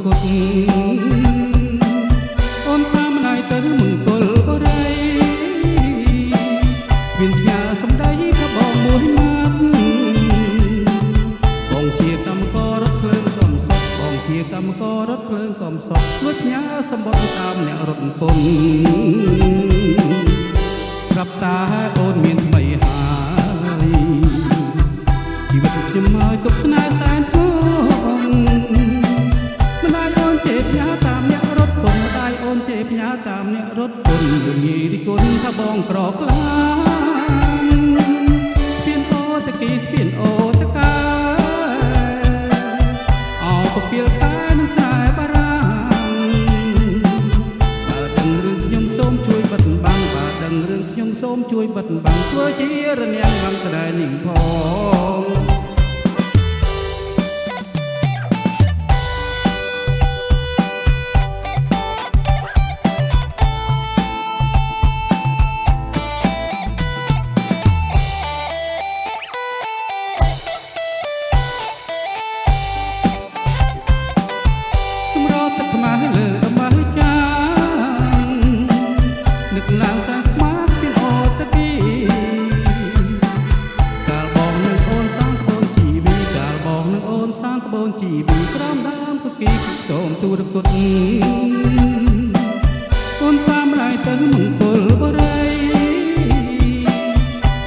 គុតអូនតាមណៃទៅមង្គលបរិយមានផ្ញើសម្ដីប្របងមួយម៉ាត់បងជាកម្មកររថភ្លើងកំសត់បងជាកម្មកររថភ្លើងកំសត់ជួយផ្ញើសម្បត្តិតាមអ្នករត់ពុនស្រាប់តាអូនមានថ្មីហើយជីវិតខ្ញុំឲ្យទុកស្នេហ៍សែនធ្ងន់ម្ដាយអូនជេរផ្ញើតាមអ្នករត់ពុនម្ដាយអូនជេរផ្ញើតាមអ្នករត់ពុនយើងនិយាយរីគុណថាបងក្រខ្លាស្ពានអូតគីស្ពានអូតកាអោពពាលតែនឹងខ្សែបារាំងបើដឹងរឿងខ្ញុំសូមជួយបិទបាំងបើដឹងរឿងខ្ញុំសូមជួយបិទបាំងធ្វើជារនាំងបាំងក្តែនាងផងទឹកខ្មាស់លើដំបៅចាងនឹកឡើងសាស្មាស្ពានអូតគីកាលបងនឹងអូនសាងក្បូនជីវីកាលបងនឹងអូនសាងក្បូនជីវីក្រោមដើមគគីសូមទូរគុតអូនតាមរៃទៅមង្គលបរិយ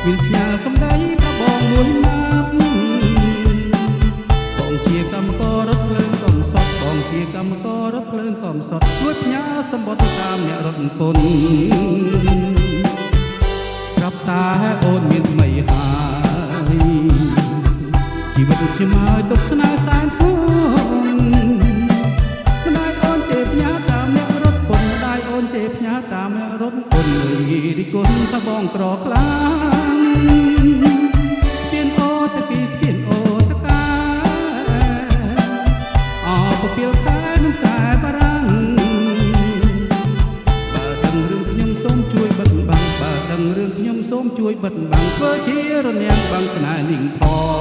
មានផ្ញើសម្ដីប្របងមួយម៉ាត់បងជាកម្មកររថភ្លើងកំសត់បងជាកម្មកររថភ្លើងកំសត់ជួយផ្ញើសម្បត្តិតាមអ្នករត់ពុនស្រាប់តាអូនមានថ្មីហើយជីវិតខ្ញុំឲ្យទុកស្នេហ៍សែនធ្ងន់ម្ដាយអូនជេរផ្ញើតាមអ្នករត់ពុនម្ដាយអូនជេរផ្ញើតាមអ្នករត់ពុនលើយីរីគុណថាបងក្រខ្លាំងស្ពានអូតគីស្ពានអូតកាអោពពាលតែនឹងខ្សែបារាំងបើដឹងរឿងខ្ញុំសូមជួយបិទបាំងបើដឹងរឿងខ្ញុំសូមជួយបិទបាំងធ្វើជារនាំងបាំងស្នេហ៍នាងផង